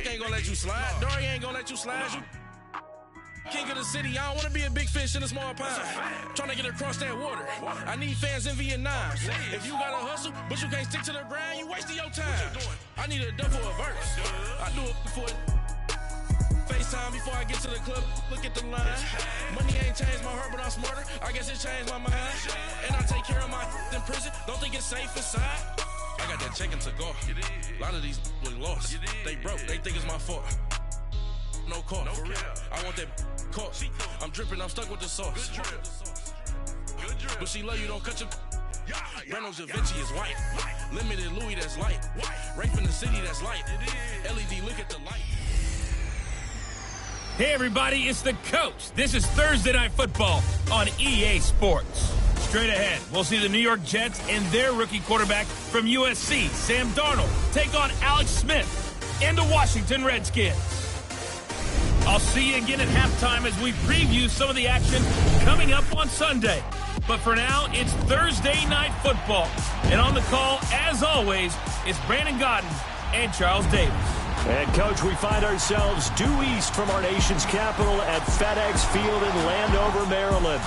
Doc ain't gonna let you slide. Dory ain't gonna let you slide. You king of the city, I don't wanna be a big fish in a small pond. Trying to get across that water. I need fans in Vietnam. If you gotta hustle, but you can't stick to the grind, you wasting your time. I need a dub for a verse. I do it for FaceTime before I get to the club. Look at the line. Money ain't changed my heart, but I'm smarter. I guess it changed my mind. And I take care of my in prison. Don't think it's safe inside. I got that check-in to go. A lot of these look lost. They broke. They think it's my fault. No call, for real. I want that caught. I'm dripping, I'm stuck with the sauce. But she love you, don't cut your. Breno Javinci is white. Limited Louis, that's light. Rape in the city, that's light. LED, look at the light. Hey everybody, it's the coach. This is Thursday Night Football on EA Sports. Straight ahead, we'll see the New York Jets and their rookie quarterback from USC, Sam Darnold, take on Alex Smith and the Washington Redskins. I'll see you again at halftime as we preview some of the action coming up on Sunday. But for now, it's Thursday Night Football. And on the call, as always, it's Brandon Godden and Charles Davis. And, Coach, we find ourselves due east from our nation's capital at FedEx Field in Landover, Maryland.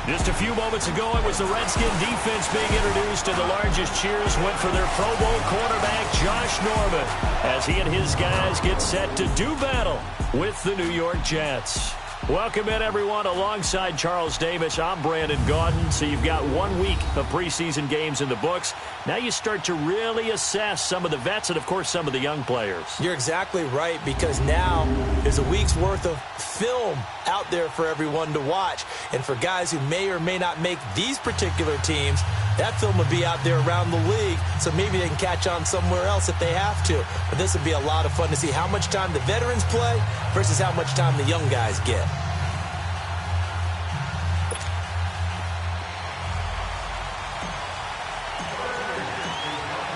Just a few moments ago, it was the Redskin defense being introduced, and the largest cheers went for their Pro Bowl quarterback, Josh Norman, as he and his guys get set to do battle with the New York Jets. Welcome in, everyone. Alongside Charles Davis, I'm Brandon Gaudin. So you've got 1 week of preseason games in the books. Now you start to really assess some of the vets and, of course, some of the young players. You're exactly right, because now there's a week's worth of film out there for everyone to watch. And for guys who may or may not make these particular teams, that film will be out there around the league, so maybe they can catch on somewhere else if they have to. But this would be a lot of fun to see how much time the veterans play versus how much time the young guys get.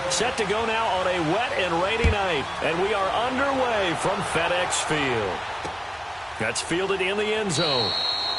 Set to go now on a wet and rainy night, and we are underway from FedEx Field. That's fielded in the end zone.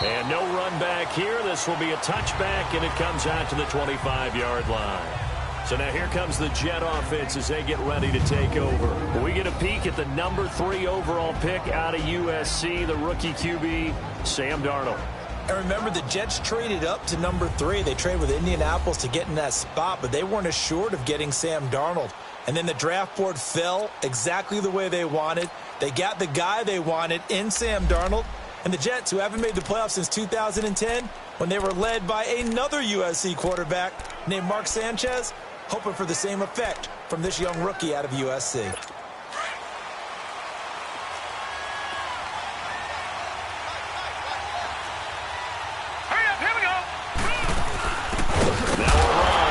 And no run back here. This will be a touchback, and it comes out to the 25-yard line. So now here comes the Jet offense as they get ready to take over. We get a peek at the number 3 overall pick out of USC, the rookie QB, Sam Darnold. And remember, the Jets traded up to number 3. They traded with Indianapolis to get in that spot, but they weren't assured of getting Sam Darnold. And then the draft board fell exactly the way they wanted. They got the guy they wanted in Sam Darnold. And the Jets, who haven't made the playoffs since 2010, when they were led by another USC quarterback named Mark Sanchez, hoping for the same effect from this young rookie out of USC.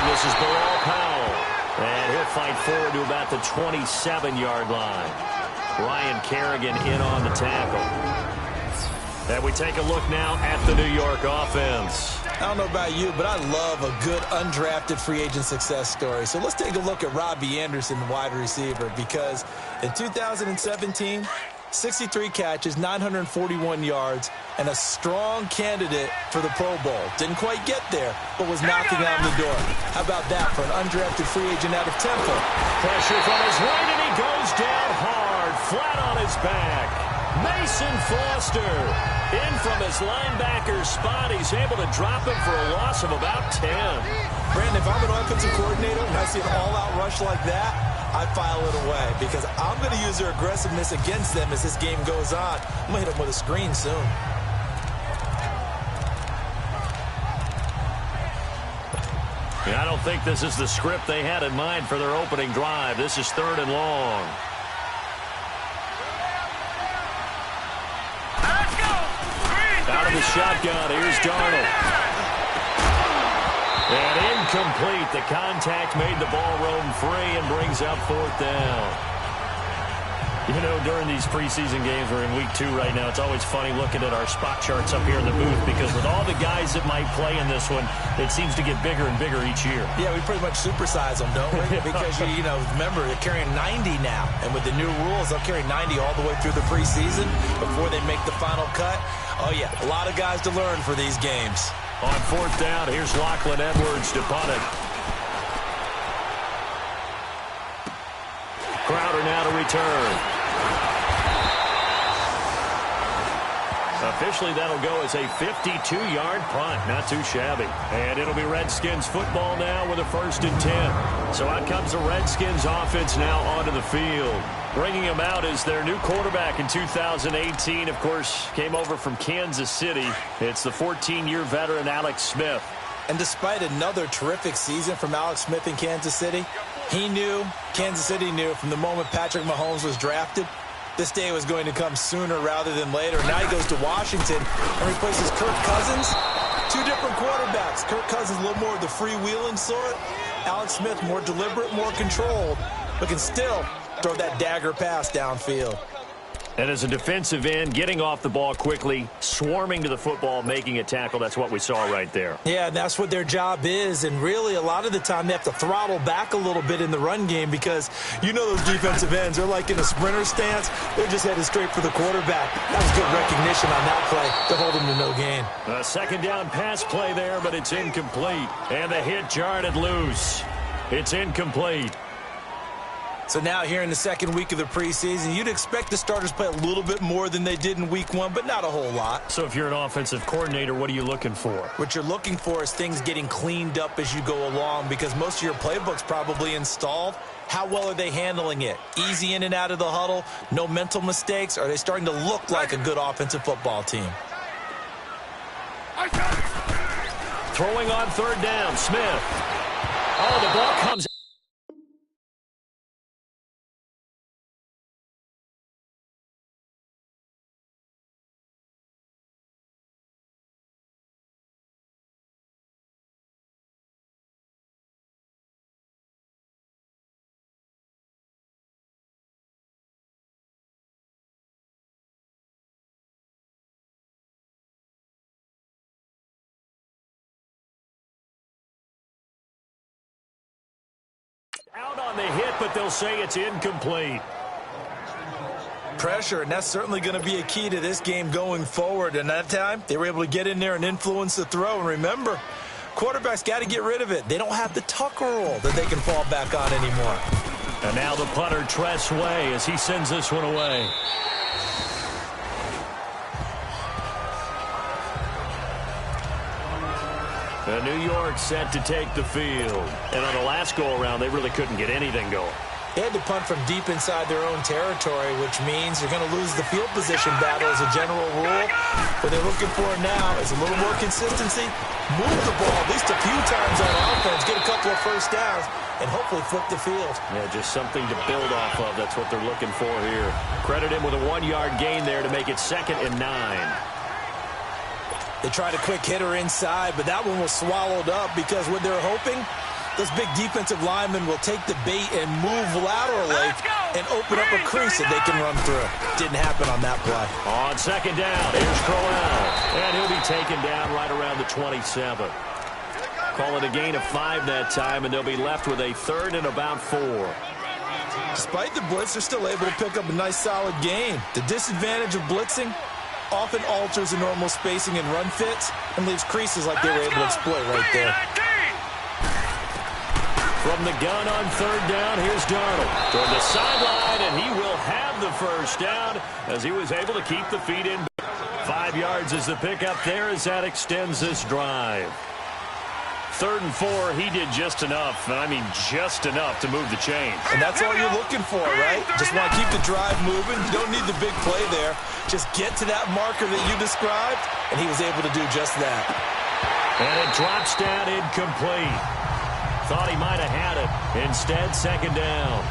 This is Bilal Powell, and he'll fight forward to about the 27-yard line. Ryan Kerrigan in on the tackle. And we take a look now at the New York offense. I don't know about you, but I love a good undrafted free agent success story. So let's take a look at Robbie Anderson, wide receiver, because in 2017, 63 catches, 941 yards, and a strong candidate for the Pro Bowl. Didn't quite get there, but was knocking on the door. How about that for an undrafted free agent out of Temple? Pressure from his right, and he goes down hard, flat on his back. Mason Foster in from his linebacker spot. He's able to drop him for a loss of about 10. Brandon, if I'm an offensive coordinator and I see an all-out rush like that, I file it away, because I'm going to use their aggressiveness against them as this game goes on. I'm going to hit them with a screen soon. Yeah, I don't think this is the script they had in mind for their opening drive. This is 3rd and long. Let's go. Out of the shotgun, here's Darnold. And incomplete. The contact made the ball roam free and brings up 4th down. You know, during these preseason games, we're in week 2 right now, it's always funny looking at our spot charts up here in the booth, because with all the guys that might play in this one, it seems to get bigger and bigger each year. Yeah, we pretty much supersize them, don't we? Because, you know, remember, they're carrying 90 now. And with the new rules, they'll carry 90 all the way through the preseason before they make the final cut. Oh, yeah, a lot of guys to learn for these games. On 4th down, here's Lachlan Edwards to punt it. Crowder now to return. Officially, that'll go as a 52-yard punt. Not too shabby. And it'll be Redskins football now with a 1st and 10. So out comes the Redskins offense now onto the field. Bringing him out is their new quarterback in 2018. Of course, came over from Kansas City. It's the 14-year veteran Alex Smith. And despite another terrific season from Alex Smith in Kansas City, Kansas City knew from the moment Patrick Mahomes was drafted, this day was going to come sooner rather than later. Now he goes to Washington and replaces Kirk Cousins. 2 different quarterbacks. Kirk Cousins a little more of the freewheeling sort. Alex Smith more deliberate, more controlled, but can still throw that dagger pass downfield. And as a defensive end, getting off the ball quickly, swarming to the football, making a tackle, that's what we saw right there. Yeah, that's what their job is. And really, a lot of the time, they have to throttle back a little bit in the run game because you know those defensive ends, they're like in a sprinter stance. They're just headed straight for the quarterback. That was good recognition on that play to hold him to no gain. A 2nd down pass play there, but it's incomplete. And the hit jarred it loose. It's incomplete. So now here in the 2nd week of the preseason, you'd expect the starters play a little bit more than they did in week 1, but not a whole lot. So if you're an offensive coordinator, what are you looking for? What you're looking for is things getting cleaned up as you go along because most of your playbook's probably installed. How well are they handling it? Easy in and out of the huddle, no mental mistakes? Are they starting to look like a good offensive football team? Throwing on 3rd down, Smith. Oh, the ball comes out on the hit, but they'll say it's incomplete. Pressure, and that's certainly going to be a key to this game going forward. And that time, they were able to get in there and influence the throw. And remember, quarterbacks got to get rid of it. They don't have the Tucker rule that they can fall back on anymore. And now the punter, Tress Way, as he sends this one away. New York set to take the field. And on the last go-around, they really couldn't get anything going. They had to punt from deep inside their own territory, which means you're going to lose the field position battle as a general rule. What they're looking for now is a little more consistency, move the ball at least a few times on offense, get a couple of 1st downs, and hopefully flip the field. Yeah, just something to build off of. That's what they're looking for here. Credit him with a 1-yard gain there to make it 2nd and 9. They tried a quick hitter inside, but that one was swallowed up because what they're hoping, those big defensive linemen will take the bait and move laterally and open up a crease that they can run through. Didn't happen on that play. On 2nd down, here's Crowell. And he'll be taken down right around the 27. Call it a gain of 5 that time, and they'll be left with a 3rd and about 4. Despite the blitz, they're still able to pick up a nice, solid gain. The disadvantage of blitzing often alters the normal spacing and run fits and leaves creases like they were able to exploit right there. From the gun on 3rd down, here's Darnold. Toward the sideline, and he will have the 1st down as he was able to keep the feet in. 5 yards is the pickup there as that extends this drive. 3rd and 4, he did just enough, and I mean just enough to move the chains. And that's all you're looking for, right? Just want to keep the drive moving. You don't need the big play there. Just get to that marker that you described, and he was able to do just that. And it drops down incomplete. Thought he might have had it. Instead, 2nd down.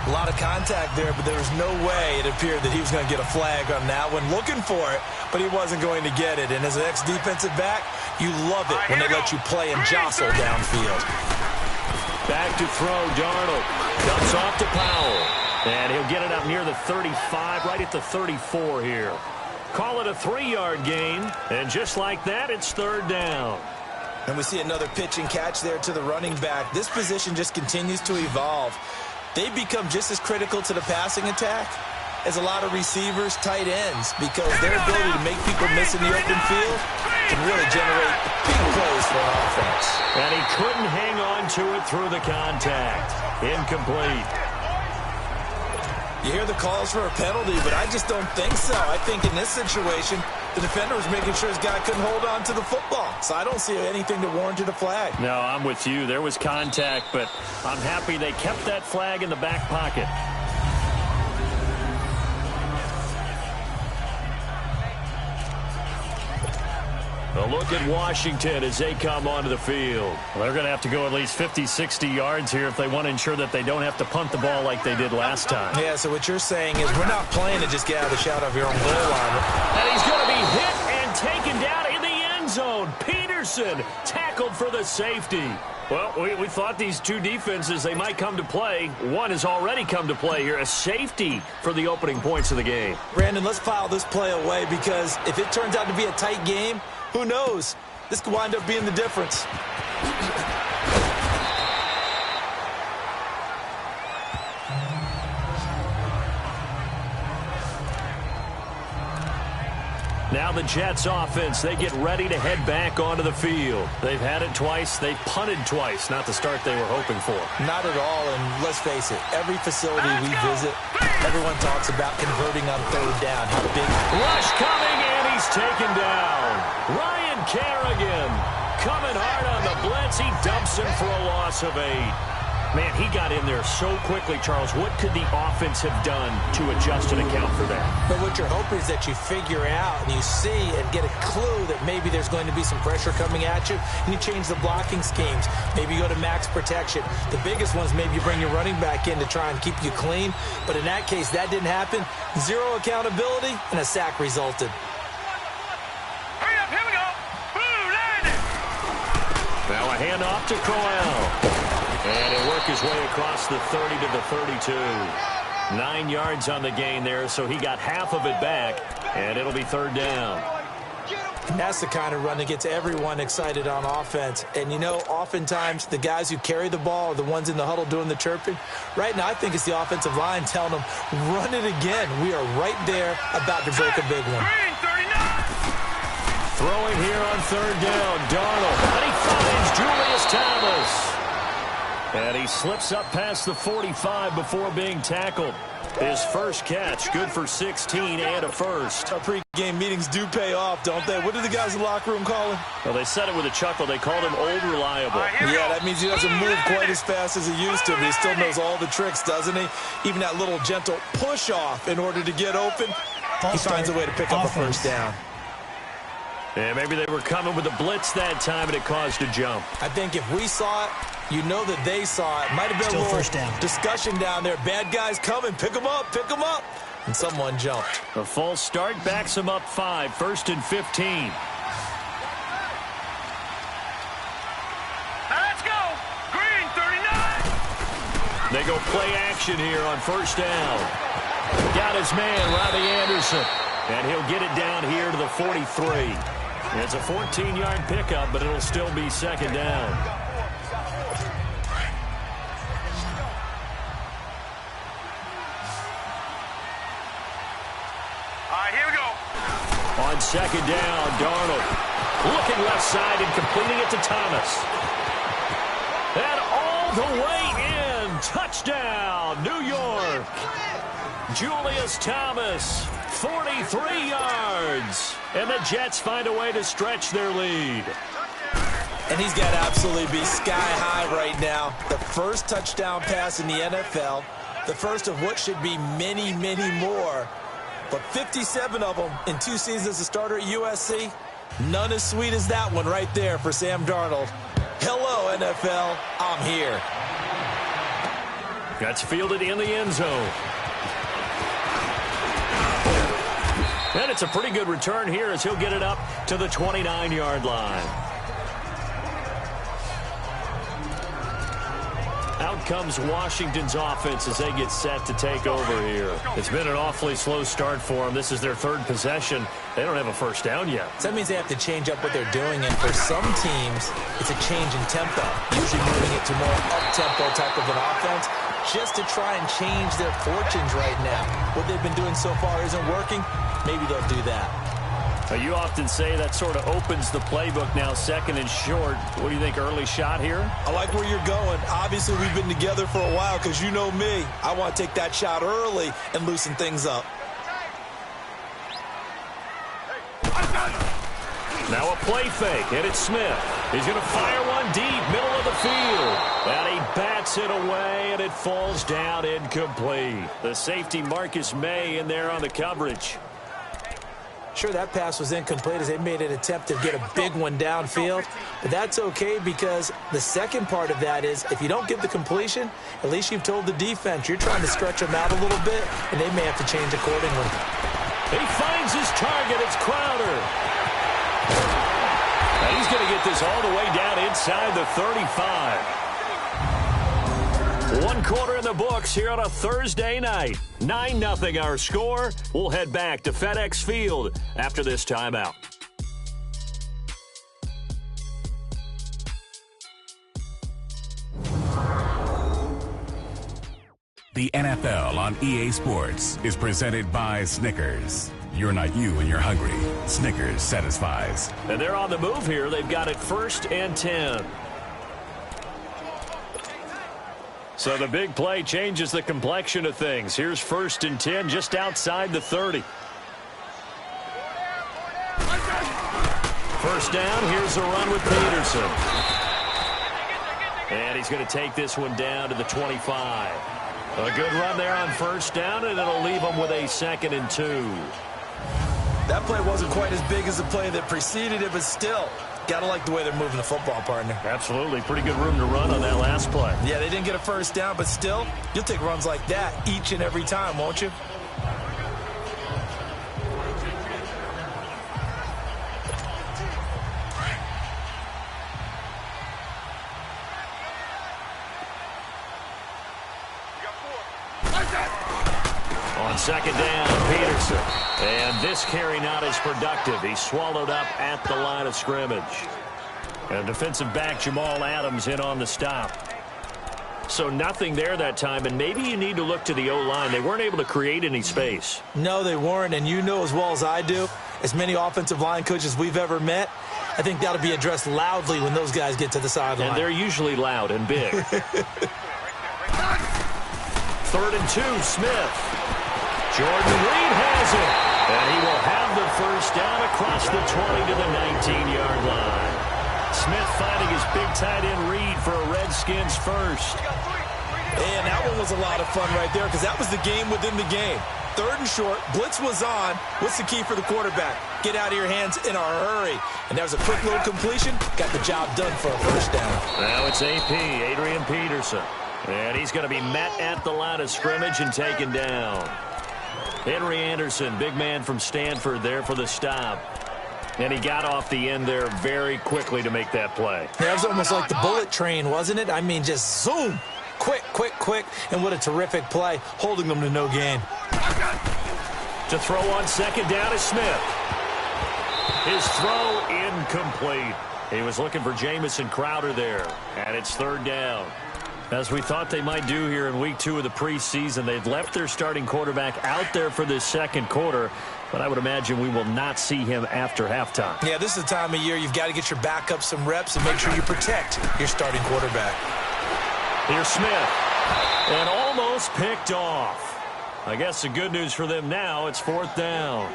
A lot of contact there, but there was no way it appeared that he was going to get a flag on that one. Looking for it, but he wasn't going to get it. And as an ex-defensive back, you love it when they let you play and jostle downfield. Back to throw, Darnold. Dumps off to Powell. And he'll get it up near the 35, right at the 34 here. Call it a 3-yard gain. And just like that, it's 3rd down. And we see another pitch and catch there to the running back. This position just continues to evolve. They become just as critical to the passing attack as a lot of receivers, tight ends, because their ability to make people miss in the open field can really generate big plays for an offense. And he couldn't hang on to it through the contact. Incomplete. You hear the calls for a penalty, but I just don't think so. I think in this situation, the defender was making sure his guy couldn't hold on to the football. So I don't see anything that warranted a flag. No, I'm with you. There was contact, but I'm happy they kept that flag in the back pocket. A look at Washington as they come onto the field. Well, they're going to have to go at least 50, 60 yards here if they want to ensure that they don't have to punt the ball like they did last time. Yeah, so what you're saying is we're not playing to just get out of the shot of your own goal line. And he's going to be hit and taken down in the end zone. Peterson tackled for the safety. Well, we thought these two defenses, they might come to play. One has already come to play here, a safety for the opening points of the game. Brandon, let's file this play away because if it turns out to be a tight game, who knows? This could wind up being the difference. Now the Jets offense, they get ready to head back onto the field. They've had it twice. They've punted twice. Not the start they were hoping for. Not at all, and let's face it, every facility we visit, everyone talks about converting on third down. How big. Rush coming, and he's taken down. Ryan Kerrigan coming hard on the blitz. He dumps him for a loss of 8. Man, he got in there so quickly, Charles. What could the offense have done to adjust and account for that? But what you're hoping is that you figure out and you see and get a clue that maybe there's going to be some pressure coming at you, and you change the blocking schemes. Maybe you go to max protection. The biggest ones, maybe you bring your running back in to try and keep you clean. But in that case, that didn't happen. Zero accountability, and a sack resulted. Hurry up, here we go. Boom, landed. Now a handoff to Crowell. And he'll work his way across the 30 to the 32. 9 yards on the gain there, so he got half of it back, and it'll be third down. And that's the kind of run that gets everyone excited on offense. And, you know, oftentimes the guys who carry the ball are the ones in the huddle doing the chirping. Right now, I think it's the offensive line telling them, run it again. We are right there about to break a big one. Green, 39. Throwing here on third down, Darnold. And he finds Julius Thomas. And he slips up past the 45 before being tackled. His first catch, good for 16 and a first. Our pregame meetings do pay off, don't they? What did the guys in the locker room call him? Well, they said it with a chuckle. They called him Old Reliable. Yeah, that means he doesn't move quite as fast as he used to, but he still knows all the tricks, doesn't he? Even that little gentle push-off in order to get open, he finds a way to pick up a first down. Yeah, maybe they were coming with a blitz that time, and it caused a jump. I think if we saw it, you know that they saw it. Might have been still a little first down discussion down there. Bad guys coming. Pick them up. Pick them up. And someone jumped. A false start backs them up 5. 1st and 15. Let's go. Green, 39. They go play action here on first down. Got his man, Robbie Anderson. And he'll get it down here to the 43. It's a 14-yard pickup, but it'll still be second down. All right, here we go. On second down, Darnold looking left side and completing it to Thomas. And all the way in. Touchdown, New York. Julius Thomas, 43 yards. And the Jets find a way to stretch their lead. And he's got to absolutely be sky high right now. The first touchdown pass in the NFL. The first of what should be many, many more. But 57 of them in 2 seasons as a starter at USC. None as sweet as that one right there for Sam Darnold. Hello, NFL. I'm here. That's fielded in the end zone. And it's a pretty good return here as he'll get it up to the 29-yard line. Out comes Washington's offense as they get set to take over here. It's been an awfully slow start for them. This is their 3rd possession. They don't have a first down yet. So that means they have to change up what they're doing, and for some teams, it's a change in tempo, usually moving it to more up-tempo type of an offense, just to try and change their fortunes right now. What they've been doing so far isn't working. Maybe they'll do that. You often say that sort of opens the playbook now, second and short. What do you think, early shot here? I like where you're going. Obviously, we've been together for a while because you know me. I want to take that shot early and loosen things up. Now a play fake, and it's Smith. He's going to fire one deep, middle of the field. And he bats it away, and it falls down incomplete. The safety Marcus May in there on the coverage. Sure, that pass was incomplete as they made an attempt to get a big one downfield. But that's okay because the second part of that is if you don't get the completion, at least you've told the defense you're trying to stretch them out a little bit, and they may have to change accordingly. He finds his target. It's Crowder. And he's going to get this all the way down inside the 35. 1 quarter in the books here on a Thursday night. 9-0 our score. We'll head back to FedEx Field after this timeout. The NFL on EA Sports is presented by Snickers. You're not you when you're hungry. Snickers satisfies. And they're on the move here. They've got it 1st and 10. So the big play changes the complexion of things. Here's 1st and 10 just outside the 30. First down, here's a run with Peterson. And he's going to take this one down to the 25. A good run there on 1st down, and it'll leave him with a 2nd and 2. That play wasn't quite as big as the play that preceded it, but still, gotta like the way they're moving the football, partner. Absolutely. Pretty good room to run on that last play. Yeah, they didn't get a 1st down, but still, you'll take runs like that each and every time, won't you? On 2nd down, Peterson. And this carry not as productive. He's swallowed up at the line of scrimmage. And defensive back Jamal Adams in on the stop. So nothing there that time, and maybe you need to look to the O-line. They weren't able to create any space. No, they weren't, and you know as well as I do, as many offensive line coaches we've ever met, I think that'll be addressed loudly when those guys get to the sideline. And they're usually loud and big. 3rd and 2, Smith. Jordan Reed has it. And he will have the 1st down across the 20 to the 19-yard line. Smith finding his big tight end Reed for a Redskins first. And that one was a lot of fun right there because that was the game within the game. 3rd and short, blitz was on. What's the key for the quarterback? Get out of your hands in a hurry. And that was a quick little completion. Got the job done for a 1st down. Now it's AP, Adrian Peterson. And he's going to be met at the line of scrimmage and taken down. Henry Anderson, big man from Stanford there for the stop. And he got off the end there very quickly to make that play. That was almost like the bullet train, wasn't it? I mean, just zoom. Quick, quick, quick. And what a terrific play, holding them to no gain. To throw on 2nd down is Smith. His throw incomplete. He was looking for Jamison Crowder there. And it's 3rd down. As we thought they might do here in week 2 of the preseason, they've left their starting quarterback out there for this 2nd quarter, but I would imagine we will not see him after halftime. Yeah, this is the time of year you've got to get your backup some reps and make sure you protect your starting quarterback. Here's Smith, and almost picked off. I guess the good news for them now, it's 4th down.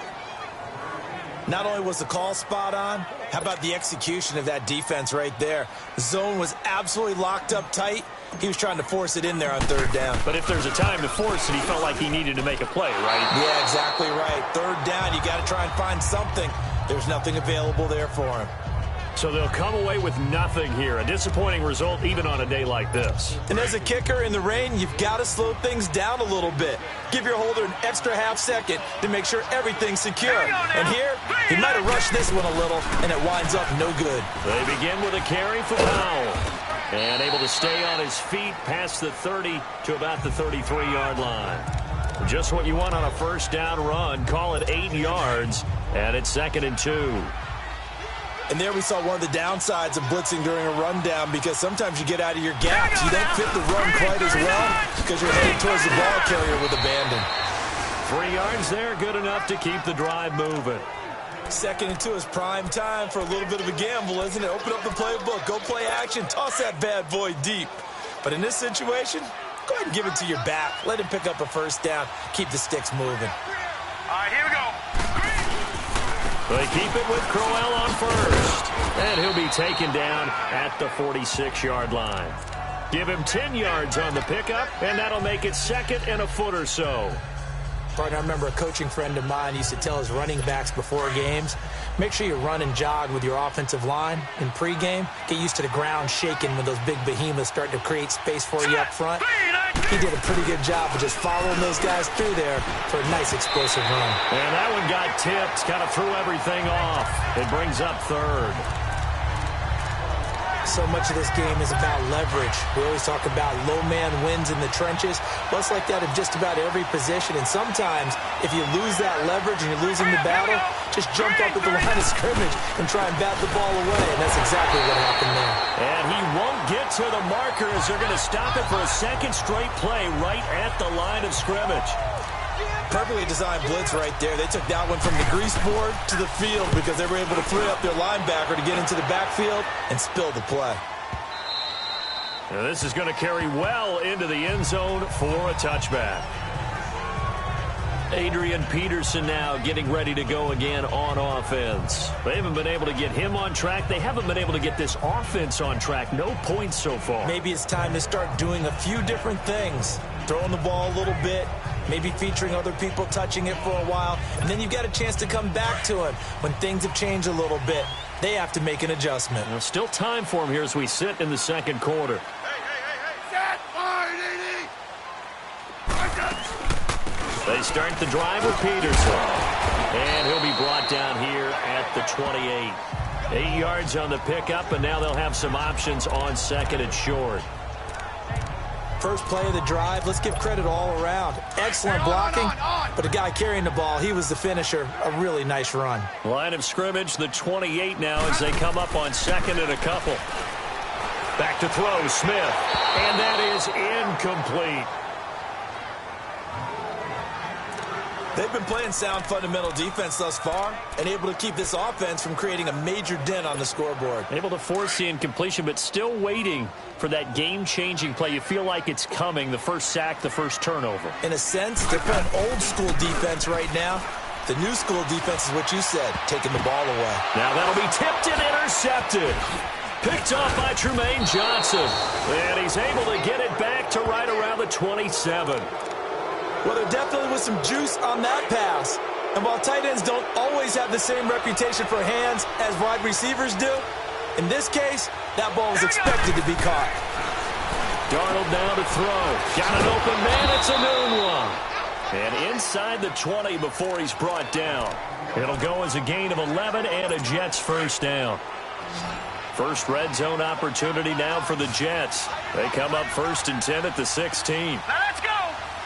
Not only was the call spot on, how about the execution of that defense right there? The zone was absolutely locked up tight. He was trying to force it in there on 3rd down. But if there's a time to force it, he felt like he needed to make a play, right? Yeah, exactly right. 3rd down, you got to try and find something. There's nothing available there for him. So they'll come away with nothing here. A disappointing result even on a day like this. And as a kicker in the rain, you've got to slow things down a little bit. Give your holder an extra half second to make sure everything's secure. And here, he might have rushed this one a little, and it winds up no good. They begin with a carry for Powell. And able to stay on his feet past the 30 to about the 33-yard line. Just what you want on a 1st down run. Call it 8 yards, and it's 2nd and 2. And there we saw one of the downsides of blitzing during a rundown because sometimes you get out of your gaps. You don't fit the run quite as well because you're heading towards the ball carrier with abandon. 3 yards there, good enough to keep the drive moving. 2nd and 2 is prime time for a little bit of a gamble, isn't it? Open up the playbook, go play action, toss that bad boy deep. But in this situation, go ahead and give it to your back. Let him pick up a first down. Keep the sticks moving. All right, here we go. They keep it with Crowell on first. And he'll be taken down at the 46-yard line. Give him 10 yards on the pickup, and that'll make it 2nd and a foot or so. Partner, I remember a coaching friend of mine used to tell his running backs before games, make sure you run and jog with your offensive line in pregame. Get used to the ground shaking when those big behemoths start to create space for you up front. He did a pretty good job of just following those guys through there for a nice explosive run. And that one got tipped, kind of threw everything off. It brings up 3rd. So much of this game is about leverage. We always talk about low man wins in the trenches. Well, it's like that in just about every position. And sometimes, if you lose that leverage and you're losing the battle, just jump up at the line of scrimmage and try and bat the ball away. And that's exactly what happened there. And he won't get to the marker as they're going to stop it for a 2nd straight play right at the line of scrimmage. Perfectly designed blitz right there. They took that one from the grease board to the field because they were able to free up their linebacker to get into the backfield and spill the play. Now this is going to carry well into the end zone for a touchback. Adrian Peterson now getting ready to go again on offense. They haven't been able to get him on track. They haven't been able to get this offense on track. No points so far. Maybe it's time to start doing a few different things. Throwing the ball a little bit, maybe featuring other people touching it for a while, and then you've got a chance to come back to him when things have changed a little bit. They have to make an adjustment. Well, still time for him here as we sit in the 2nd quarter. They start the drive with Peterson. And he'll be brought down here at the 28. 8 yards on the pickup, and now they'll have some options on 2nd and short. First play of the drive, let's give credit all around. Excellent blocking, but the guy carrying the ball, he was the finisher. A really nice run. Line of scrimmage, the 28 now as they come up on 2nd and a couple. Back to throw, Smith. And that is incomplete. They've been playing sound fundamental defense thus far and able to keep this offense from creating a major dent on the scoreboard. Able to force the incompletion, but still waiting for that game-changing play. You feel like it's coming, the first sack, the first turnover. In a sense, they're playing old-school defense right now. The new school defense is what you said, taking the ball away. Now that'll be tipped and intercepted. Picked off by Tremaine Johnson. And he's able to get it back to right around the 27. Well, there definitely was some juice on that pass. And while tight ends don't always have the same reputation for hands as wide receivers do, in this case, that ball was expected to be caught. Darnold now to throw. Got an open man. It's a noon one. And inside the 20 before he's brought down. It'll go as a gain of 11 and a Jets first down. First red zone opportunity now for the Jets. They come up 1st and 10 at the 16. Now let's go.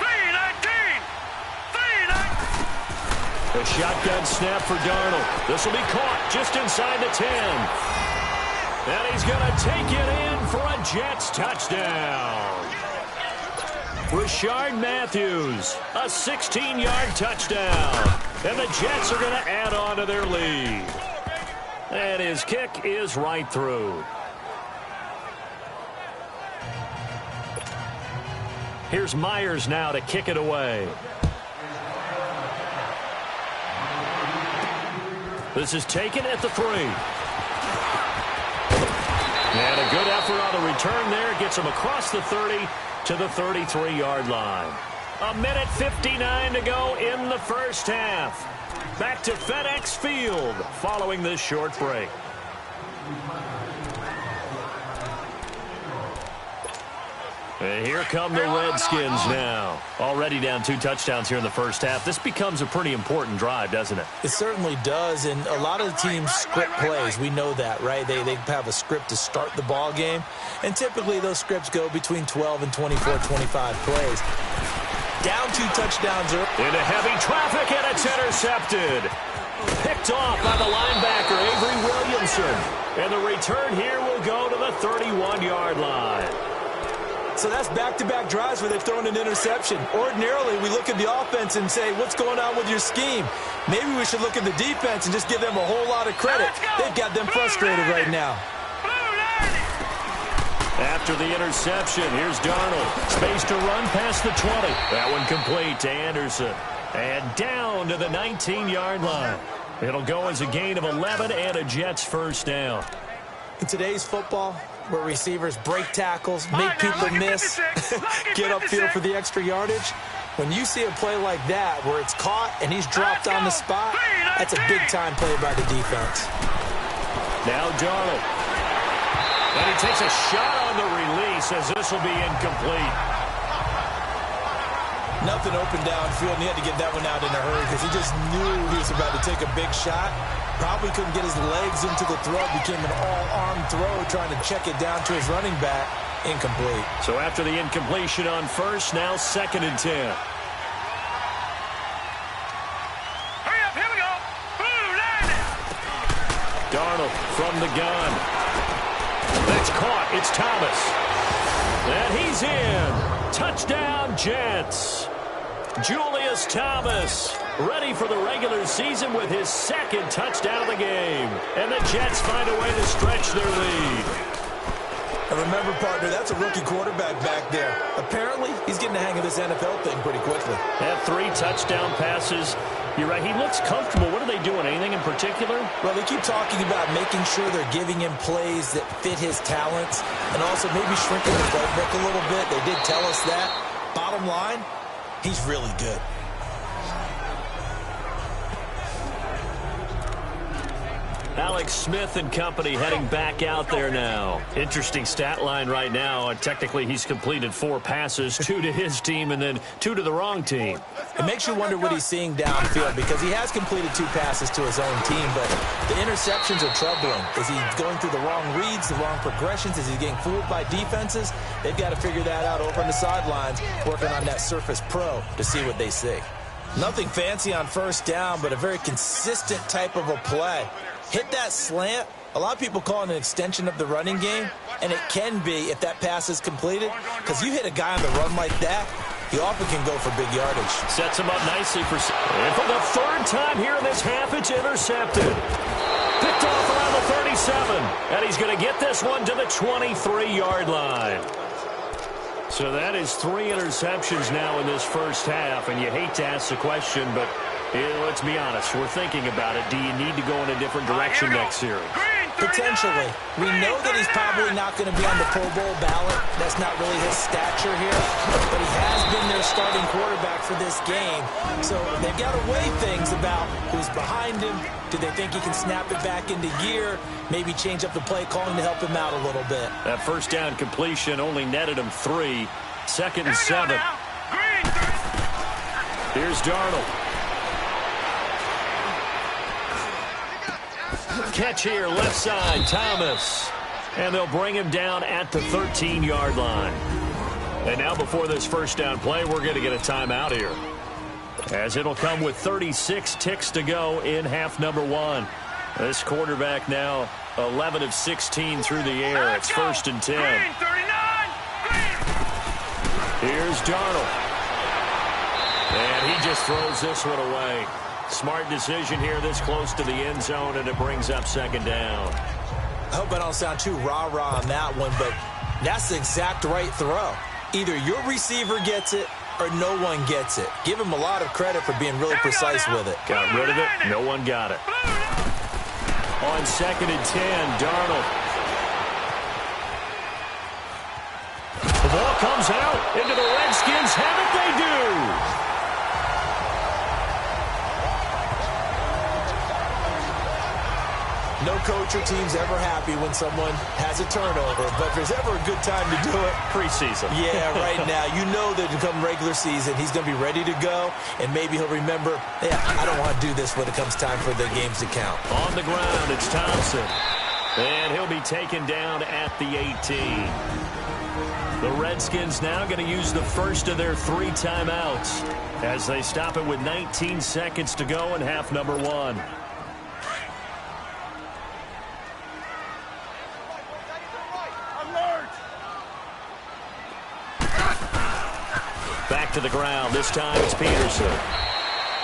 3-19. 3-19. A shotgun snap for Darnold. This will be caught just inside the 10. And he's going to take it in for a Jets touchdown. Rashard Matthews, a 16-yard touchdown. And the Jets are going to add on to their lead. And his kick is right through. Here's Myers now to kick it away. This is taken at the 3. And a good effort on the return there. Gets him across the 30 to the 33-yard line. 1:59 to go in the first half. Back to FedEx Field following this short break. And here come the Redskins now. Already down 2 touchdowns here in the first half. This becomes a pretty important drive, doesn't it? It certainly does, and a lot of the teams script plays. We know that, right? They have a script to start the ball game, and typically those scripts go between 12 and 24, 25 plays. Down 2 touchdowns. Into heavy traffic, and it's intercepted. Picked off by the linebacker, Avery Williamson. And the return here will go to the 31-yard line. So that's back-to-back drives where they've thrown an interception. Ordinarily, we look at the offense and say, what's going on with your scheme? Maybe we should look at the defense and just give them a whole lot of credit. They've got them frustrated right now. After the interception, here's Darnold. Space to run past the 20. That one complete to Anderson. And down to the 19-yard line. It'll go as a gain of 11 and a Jets first down. In today's football, where receivers break tackles, make people miss, get upfield for the extra yardage, when you see a play like that where it's caught and he's dropped on the spot, that's a big-time play by the defense. Now Darnold. And he takes a shot on the release as this will be incomplete. Nothing open downfield, and he had to get that one out in a hurry because he just knew he was about to take a big shot. Probably couldn't get his legs into the throw. Became an all-arm throw, trying to check it down to his running back. Incomplete. So after the incompletion on first, now 2nd and 10. Hurry up, here we go. Darnold from the gun. That's caught. It's Thomas. And he's in. Touchdown, Jets. Julius Thomas ready for the regular season with his 2nd touchdown of the game. And the Jets find a way to stretch their lead. And remember, partner, that's a rookie quarterback back there. Apparently, he's getting the hang of this NFL thing pretty quickly. Had 3 touchdown passes. You're right, he looks comfortable. What are they doing? Anything in particular? Well, they keep talking about making sure they're giving him plays that fit his talents and also maybe shrinking the playbook a little bit. They did tell us that. Bottom line, he's really good. Alex Smith and company heading back out there now. Interesting stat line right now. Technically, he's completed 4 passes, 2 to his team and then 2 to the wrong team. It makes you wonder what he's seeing downfield because he has completed 2 passes to his own team, but the interceptions are troubling. Is he going through the wrong reads, the wrong progressions? Is he getting fooled by defenses? They've got to figure that out over on the sidelines, working on that Surface Pro to see what they see. Nothing fancy on first down, but a very consistent type of a play. Hit that slant. A lot of people call it an extension of the running game, and it can be if that pass is completed, because you hit a guy on the run like that, he often can go for big yardage. Sets him up nicely for... And for the 3rd time here in this half, it's intercepted. Picked off around the 37, and he's going to get this one to the 23-yard line. So that is 3 interceptions now in this first half, and you hate to ask the question, but... let's be honest, we're thinking about it. Do you need to go in a different direction next series? Potentially. We know that he's probably not going to be on the Pro Bowl ballot. That's not really his stature here. But he has been their starting quarterback for this game. So they've got to weigh things about who's behind him. Do they think he can snap it back into gear? Maybe change up the play calling to help him out a little bit. That first down completion only netted him 3. 2nd and 7. Here's Darnold. Catch here, left side, Thomas. And they'll bring him down at the 13-yard line. And now before this first down play, we're going to get a timeout here. As it'll come with 36 ticks to go in half number 1. This quarterback now 11 of 16 through the air. It's 1st and 10. Here's Darnold. And he just throws this one away. Smart decision here this close to the end zone, and it brings up 2nd down. I hope I don't sound too rah-rah on that one, but that's the exact right throw. Either your receiver gets it or no one gets it. Give him a lot of credit for being really precise with it. Got rid of it. No one got it. On 2nd and 10, Darnold. The ball comes out into the Redskins. Have it they do. No coach or team's ever happy when someone has a turnover, but if there's ever a good time to do it, preseason. Yeah, right now. You know that come regular season, he's going to be ready to go, and maybe he'll remember, yeah, I don't want to do this when it comes time for the games to count. On the ground, it's Thompson. And he'll be taken down at the 18. The Redskins now going to use the first of their 3 timeouts as they stop it with 19 seconds to go in half number 1. back to the ground. This time it's Peterson.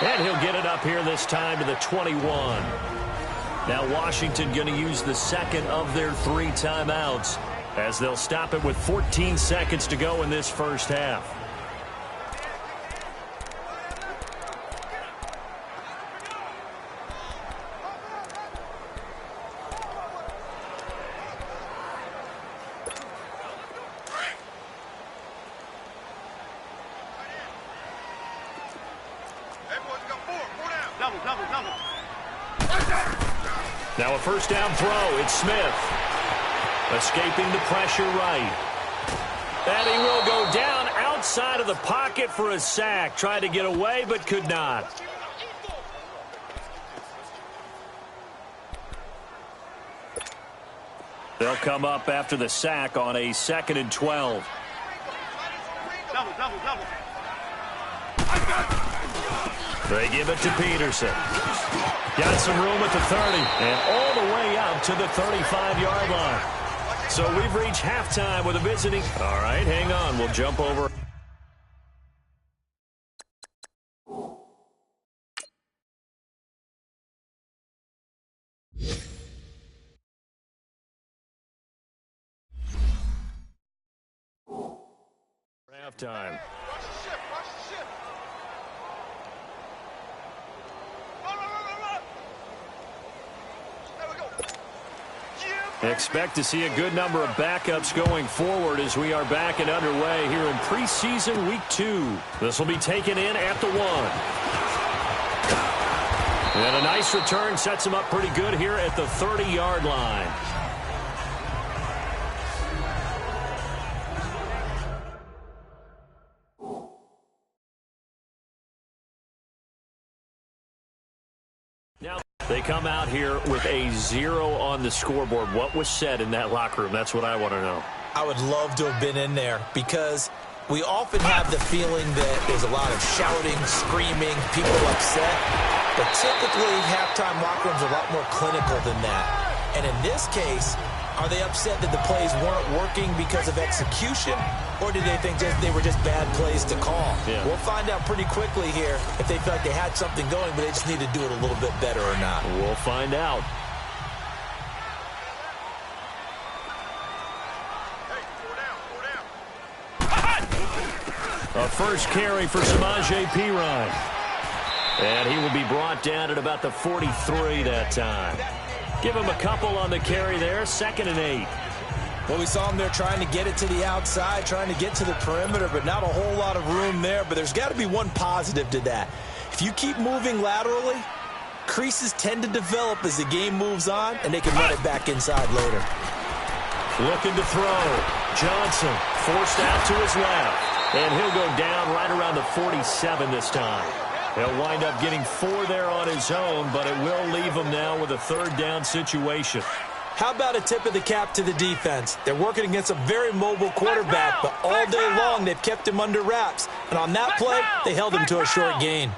And he'll get it up here this time to the 21. Now Washington going to use the second of their 3 timeouts as they'll stop it with 14 seconds to go in this first half. Now a first down throw. It's Smith. Escaping the pressure right. And he will go down outside of the pocket for a sack. Tried to get away but could not. They'll come up after the sack on a 2nd and 12. They give it to Peterson. Got some room at the 30 and all the way up to the 35-yard line. So we've reached halftime with a visiting. All right, hang on. We'll jump over. Halftime. Expect to see a good number of backups going forward as we are back and underway here in preseason week 2. This will be taken in at the 1. And a nice return sets him up pretty good here at the 30-yard line. Now they come out here with a 0 on the scoreboard. What was said in that locker room? That's what I want to know. I would love to have been in there because we often have the feeling that there's a lot of shouting, screaming, people upset. But typically, halftime locker rooms are a lot more clinical than that. And in this case, are they upset that the plays weren't working because of execution? Or did they think they were just bad plays to call? Yeah. We'll find out pretty quickly here if they feel like they had something going, but they just need to do it a little bit better or not. We'll find out. A first carry for Samaje Perine. And he will be brought down at about the 43 that time. Give him a couple on the carry there, 2nd and 8. Well, we saw him there trying to get it to the outside, trying to get to the perimeter, but not a whole lot of room there. But there's got to be one positive to that. If you keep moving laterally, creases tend to develop as the game moves on, and they can run it back inside later. Looking to throw. Johnson forced out to his left, and he'll go down right around the 47 this time. He'll wind up getting 4 there on his own, but it will leave him now with a 3rd down situation. How about a tip of the cap to the defense? They're working against a very mobile quarterback, but all day long they've kept him under wraps. And on that play, they held him to a short gain.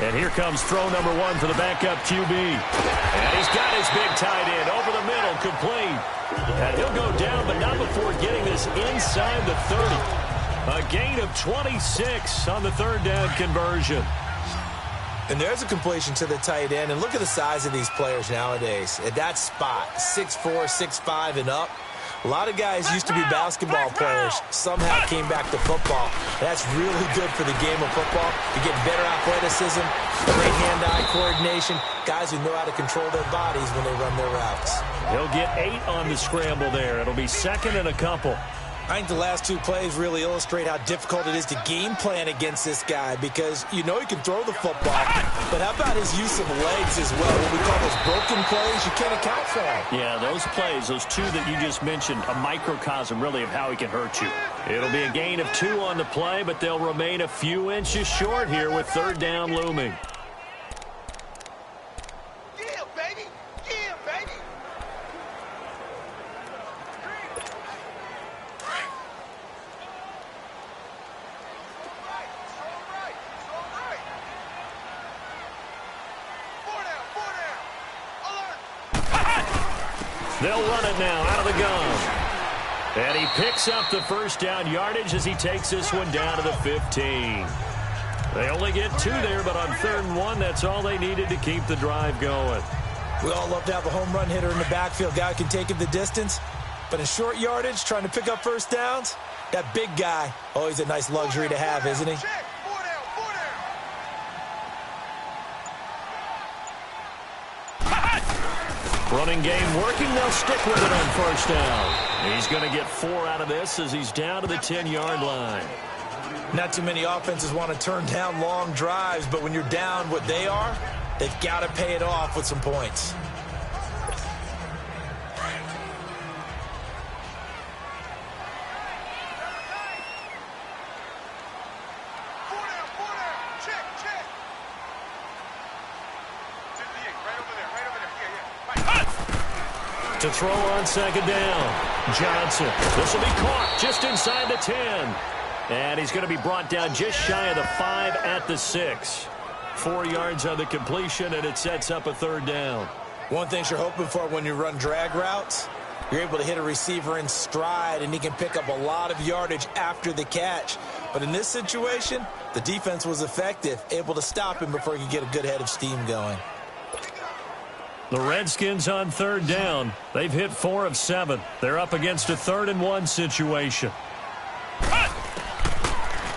And here comes throw number 1 for the backup QB. And he's got his big tight end over the middle, complete. And he'll go down, but not before getting this inside the 30. A gain of 26 on the 3rd down conversion. And there's a completion to the tight end. And look at the size of these players nowadays. At that spot, 6'4", 6'5", and up. A lot of guys used to be basketball players. Somehow came back to football. That's really good for the game of football. You get better athleticism, great hand-eye coordination, guys who know how to control their bodies when they run their routes. He'll get 8 on the scramble there. It'll be 2nd and a couple. I think the last 2 plays really illustrate how difficult it is to game plan against this guy because you know he can throw the football, but how about his use of legs as well? What we call those broken plays, you can't account for them. Yeah, those plays, those 2 that you just mentioned, a microcosm really of how he can hurt you. It'll be a gain of 2 on the play, but they'll remain a few inches short here with 3rd down looming. They'll run it now out of the gun. And he picks up the first down yardage as he takes this one down to the 15. They only get 2 there, but on 3rd and 1, that's all they needed to keep the drive going. We all love to have a home run hitter in the backfield. Guy who can take it the distance. But in short yardage, trying to pick up first downs, that big guy, always a nice luxury to have, isn't he? Running game working. They'll stick with it on first down. He's going to get 4 out of this as he's down to the 10-yard line. Not too many offenses want to turn down long drives, but when you're down what they are, they've got to pay it off with some points. To throw on 2nd down. Johnson. This will be caught just inside the 10. And he's going to be brought down just shy of the 5 at the 6. 4 yards on the completion, and it sets up a 3rd down. One thing you're hoping for when you run drag routes, you're able to hit a receiver in stride, and he can pick up a lot of yardage after the catch. But in this situation, the defense was effective, able to stop him before he could get a good head of steam going. The Redskins on 3rd down. They've hit 4 of 7. They're up against a 3rd and 1 situation.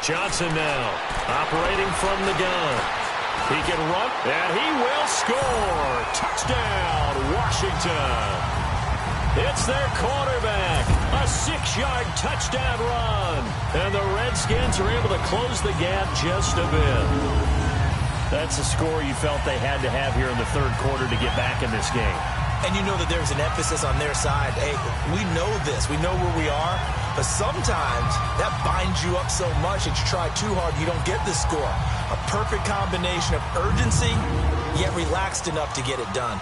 Johnson now operating from the gun. He can run, and he will score. Touchdown, Washington. It's their quarterback. A 6-yard touchdown run. And the Redskins are able to close the gap just a bit. That's a score you felt they had to have here in the 3rd quarter to get back in this game. And you know that there's an emphasis on their side. Hey, we know this. We know where we are. But sometimes that binds you up so much that you try too hard, you don't get the score. A perfect combination of urgency, yet relaxed enough to get it done.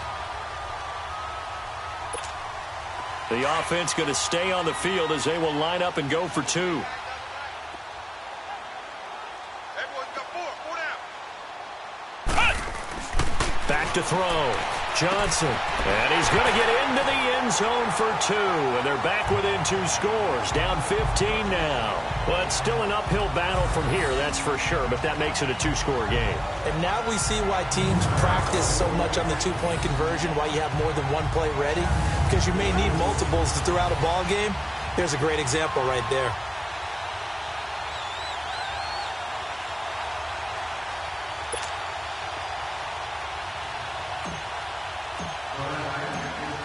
The offense going to stay on the field as they will line up and go for 2. Back to throw. Johnson. And he's going to get into the end zone for 2. And they're back within 2 scores. Down 15 now. Well, it's still an uphill battle from here, that's for sure. But that makes it a 2-score game. And now we see why teams practice so much on the 2-point conversion, why you have more than one play ready. Because you may need multiples to throw out a ball game. There's a great example right there.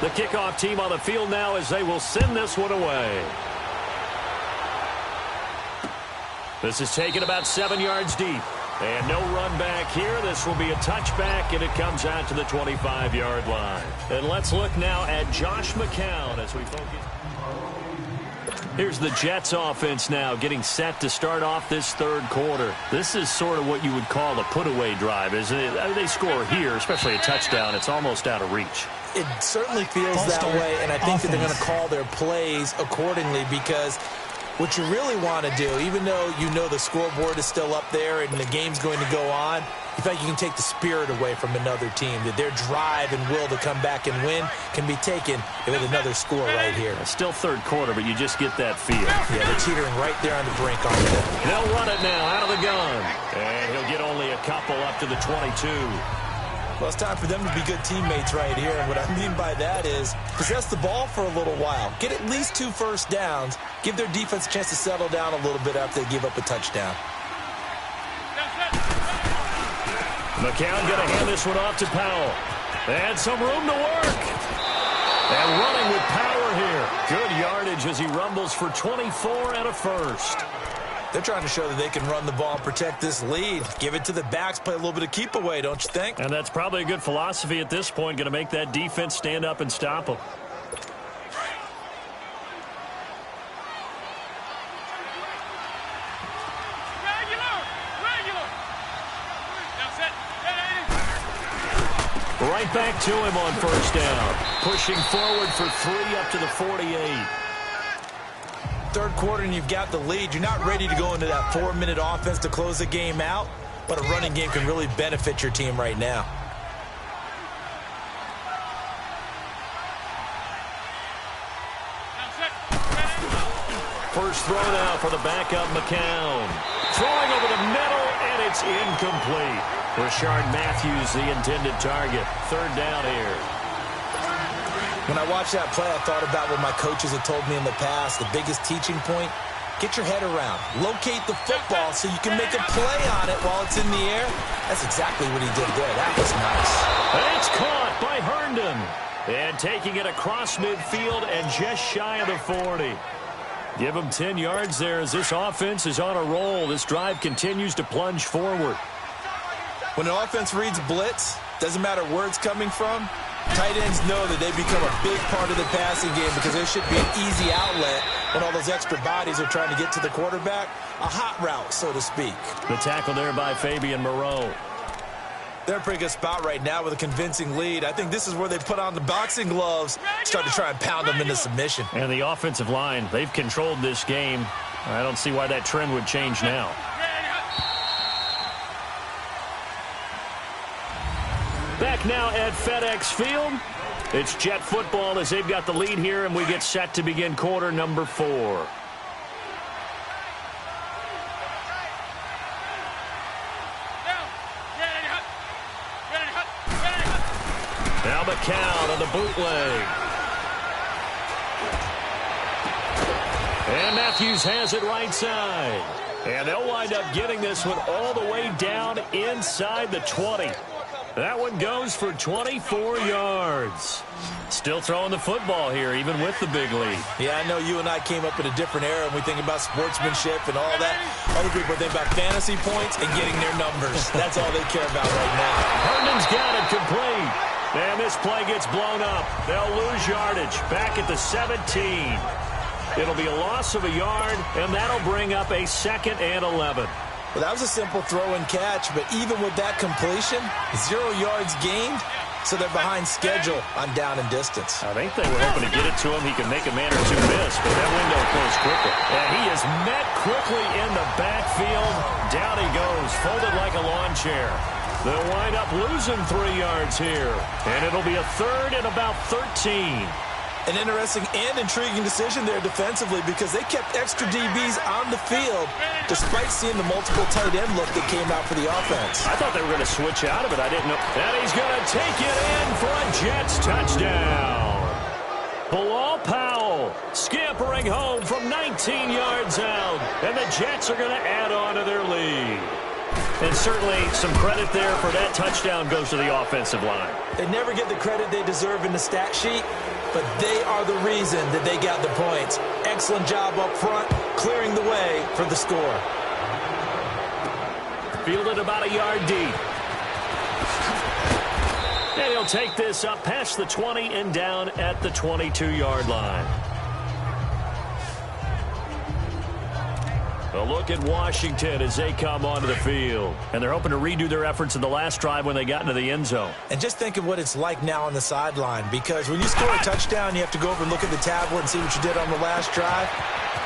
The kickoff team on the field now as they will send this one away. This is taken about 7 yards deep. And no run back here. This will be a touchback, and it comes out to the 25-yard line. And let's look now at Josh McCown as we focus. Here's the Jets offense now getting set to start off this 3rd quarter. This is sort of what you would call a put-away drive, isn't it? I mean, they score here, especially a touchdown. It's almost out of reach. It certainly feels that way, and I think that they're going to call their plays accordingly because what you really want to do, even though you know the scoreboard is still up there and the game's going to go on, you feel like you can take the spirit away from another team, that their drive and will to come back and win can be taken with another score right here. It's still 3rd quarter, but you just get that feel. Yeah, they're teetering right there on the brink, aren't they? They'll run it now out of the gun. And he'll get only a couple up to the 22. Well, it's time for them to be good teammates right here. And what I mean by that is possess the ball for a little while. Get at least 2 first downs. Give their defense a chance to settle down a little bit after they give up a touchdown. McCown going to hand this one off to Powell. And some room to work. And running with power here. Good yardage as he rumbles for 24 and a first. They're trying to show that they can run the ball and protect this lead. Give it to the backs, play a little bit of keep away, don't you think? And that's probably a good philosophy at this point, going to make that defense stand up and stop them. Right back to him on first down. Pushing forward for 3 up to the 48. 3rd quarter and you've got the lead. You're not ready to go into that 4-minute offense to close the game out, but a running game can really benefit your team right now. first throw now for the backup McCown. Throwing over the middle, and it's incomplete. Rashard Matthews, the intended target. Third down here. When I watched that play, I thought about what my coaches had told me in the past. The biggest teaching point, get your head around. Locate the football so you can make a play on it while it's in the air. That's exactly what he did there. That was nice. And it's caught by Herndon. And taking it across midfield and just shy of the 40. Give him 10 yards there as this offense is on a roll. This drive continues to plunge forward. When an offense reads blitz, doesn't matter where it's coming from, tight ends know that they become a big part of the passing game because there should be an easy outlet when all those extra bodies are trying to get to the quarterback. A hot route, so to speak. The tackle there by Fabian Moreau. They're in a pretty good spot right now with a convincing lead. I think this is where they put on the boxing gloves, start to try and pound them into submission. And the offensive line, they've controlled this game. I don't see why that trend would change now. Back now at FedEx Field. It's Jet football as they've got the lead here, and we get set to begin quarter number 4. Now McCown on the bootleg. And Matthews has it right side. And they'll wind up getting this one all the way down inside the 20. That one goes for 24 yards. Still throwing the football here, even with the big lead. Yeah, I know you and I came up in a different era, and we think about sportsmanship and all that. Other people think about fantasy points and getting their numbers. That's all they care about right now. Herndon's got it complete. And this play gets blown up. They'll lose yardage back at the 17. It'll be a loss of a yard, and that'll bring up a 2nd and 11. Well, that was a simple throw and catch, but even with that completion, 0 yards gained, so they're behind schedule on down and distance. I think they were hoping to get it to him. He can make a man or two miss, but that window closed quickly. And he is met quickly in the backfield. Down he goes, folded like a lawn chair. They'll wind up losing 3 yards here, and it'll be a 3rd and about 13. An interesting and intriguing decision there defensively because they kept extra DBs on the field despite seeing the multiple tight end look that came out for the offense. I thought they were going to switch out of it. I didn't know. And he's going to take it in for a Jets touchdown. Bilal Powell scampering home from 19 yards out, and the Jets are going to add on to their lead. And certainly some credit there for that touchdown goes to the offensive line. They never get the credit they deserve in the stat sheet, but they are the reason that they got the points. Excellent job up front, clearing the way for the score. Fielded about a yard deep. And he'll take this up past the 20 and down at the 22-yard line. A look at Washington as they come onto the field. And they're hoping to redo their efforts in the last drive when they got into the end zone. And just think of what it's like now on the sideline, because when you score a touchdown, you have to go over and look at the tablet and see what you did on the last drive.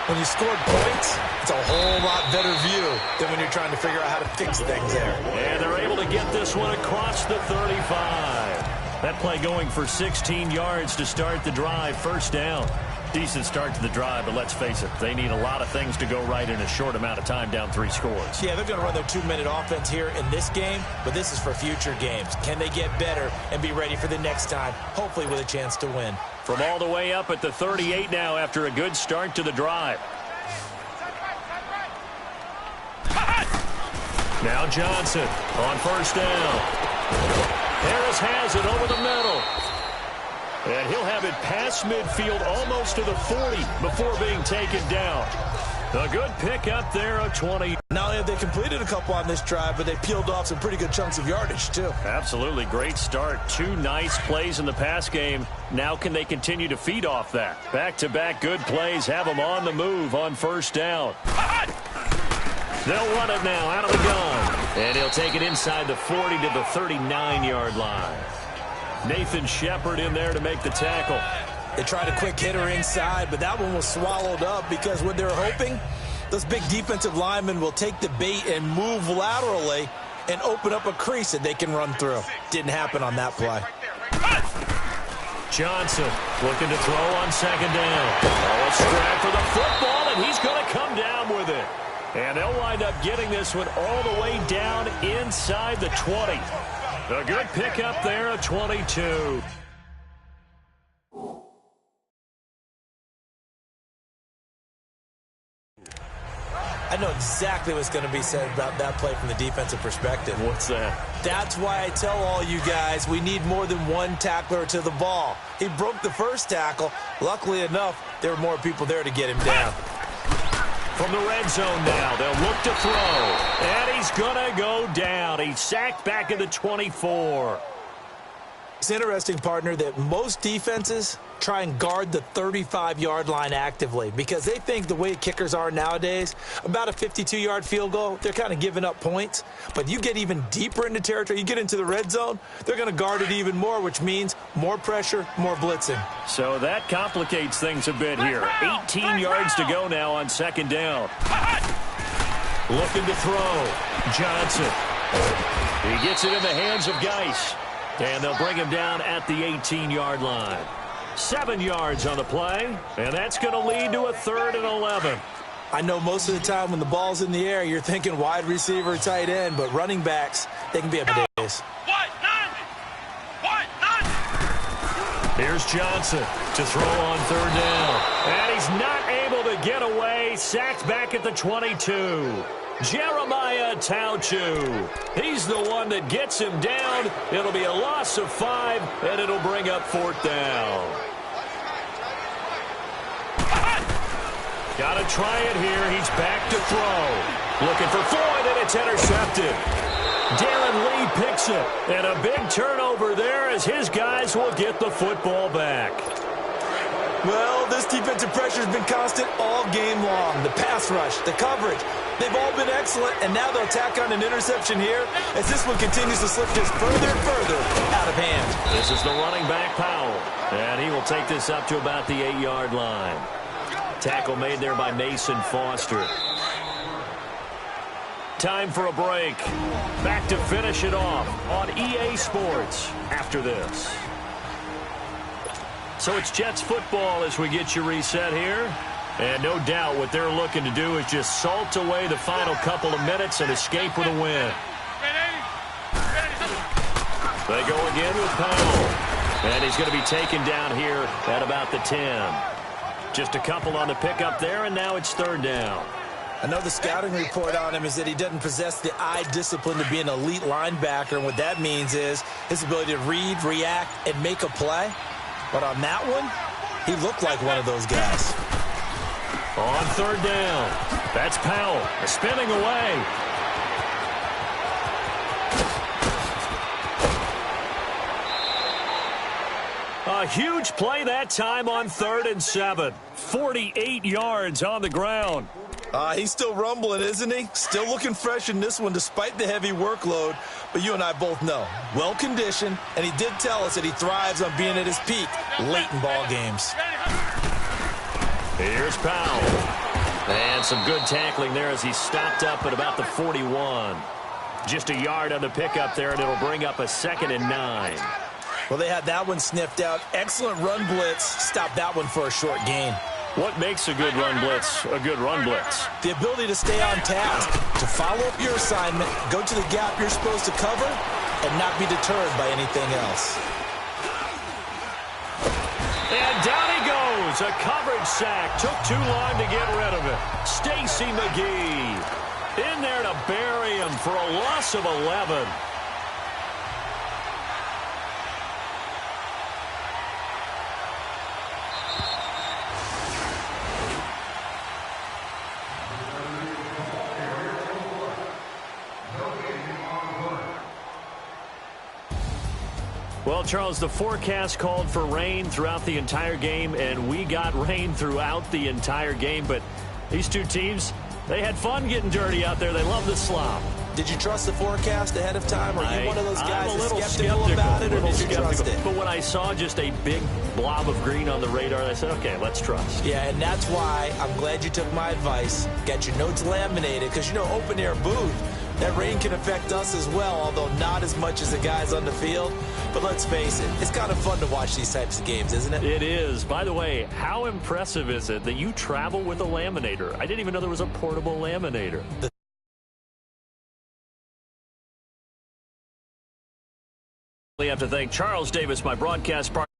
When you scored points, it's a whole lot better view than when you're trying to figure out how to fix things there. And they're able to get this one across the 35. That play going for 16 yards to start the drive. First down. Decent start to the drive, but let's face it, they need a lot of things to go right in a short amount of time, down 3 scores. Yeah, they're going to run their 2-minute offense here in this game, but this is for future games. Can they get better and be ready for the next time, hopefully with a chance to win? From all the way up at the 38 now after a good start to the drive. Now Johnson on first down. Harris has it over the middle. And he'll have it past midfield almost to the 40 before being taken down. A good pick up there of 20. Not only have they completed a couple on this drive, but they peeled off some pretty good chunks of yardage, too. Absolutely. Great start. 2 nice plays in the pass game. Now can they continue to feed off that? Back-to-back good plays have them on the move on first down. They'll run it now out of the gun. And he'll take it inside the 40 to the 39-yard line. Nathan Shepard in there to make the tackle. They tried a quick hitter inside, but that one was swallowed up because what they're hoping, those big defensive linemen will take the bait and move laterally and open up a crease that they can run through. Didn't happen on that play. Johnson looking to throw on second down. Oh, a strap for the football, and he's going to come down with it. And they'll wind up getting this one all the way down inside the 20. A good pickup there, a 22. I know exactly what's going to be said about that play from the defensive perspective. What's that? That's why I tell all you guys we need more than one tackler to the ball. He broke the first tackle. Luckily enough, there were more people there to get him down. From the red zone now, they'll look to throw. And he's going to go down. He's sacked back at the 24. It's interesting, partner, that most defenses try and guard the 35-yard line actively because they think the way kickers are nowadays, about a 52-yard field goal, they're kind of giving up points. But you get even deeper into territory, you get into the red zone, they're going to guard it even more, which means more pressure, more blitzing. So that complicates things a bit here. 18 yards to go now on second down. Looking to throw. Johnson. He gets it in the hands of Geis. And they'll bring him down at the 18-yard line. 7 yards on the play, and that's going to lead to a 3rd and 11. I know most of the time when the ball's in the air, you're thinking wide receiver, tight end, but running backs, they can be up a days. Here's Johnson to throw on 3rd down. And he's not able to get away. Sacked back at the 22. Jeremiah Tauchu. He's the one that gets him down. It'll be a loss of 5, and it'll bring up 4th down. Got to try it here. He's back to throw. Looking for Floyd, and it's intercepted. Darren Lee picks it. And a big turnover there as his guys will get the football back. Well, this defensive pressure has been constant all game long. The pass rush, the coverage, they've all been excellent, and now they'll tack on an interception here as this one continues to slip just further and further out of hand. This is the running back, Powell, and he will take this up to about the 8-yard line. Tackle made there by Mason Foster. Time for a break. Back to finish it off on EA Sports after this. So it's Jets football as we get you reset here. And no doubt what they're looking to do is just salt away the final couple of minutes and escape with a win. They go again with Powell. And he's going to be taken down here at about the 10. Just a couple on the pickup there, and now it's 3rd down. I know the scouting report on him is that he doesn't possess the eye discipline to be an elite linebacker. And what that means is his ability to read, react, and make a play. But on that one, he looked like one of those guys. On 3rd down, that's Powell spinning away. A huge play that time on 3rd and 7. 48 yards on the ground. He's still rumbling, isn't he? Still looking fresh in this one despite the heavy workload. But you and I both know, well-conditioned, and he did tell us that he thrives on being at his peak late in ball games. Here's Powell. And some good tackling there as he stopped up at about the 41. Just a yard on the pickup there, and it'll bring up a 2nd and 9. Well, they had that one sniffed out. Excellent run blitz. Stopped that one for a short gain. What makes a good run blitz a good run blitz? The ability to stay on task, to follow up your assignment, go to the gap you're supposed to cover, and not be deterred by anything else. And down he goes. A coverage sack. Took too long to get rid of it. Stacy McGee in there to bury him for a loss of 11. Well, Charles, the forecast called for rain throughout the entire game, and we got rain throughout the entire game. But these two teams, they had fun getting dirty out there. They love the slop. Did you trust the forecast ahead of time? Or are you one of those guys I'm a little skeptical about it, or did you trust it? But when I saw just a big blob of green on the radar, I said, okay, let's trust. Yeah, and that's why I'm glad you took my advice. Got your notes laminated, because, you know, open-air booth, That rain can affect us as well, although not as much as the guys on the field. But let's face it, it's kind of fun to watch these types of games, isn't it? It is. By the way, how impressive is it that you travel with a laminator? I didn't even know there was a portable laminator. We have to thank Charles Davis, my broadcast partner.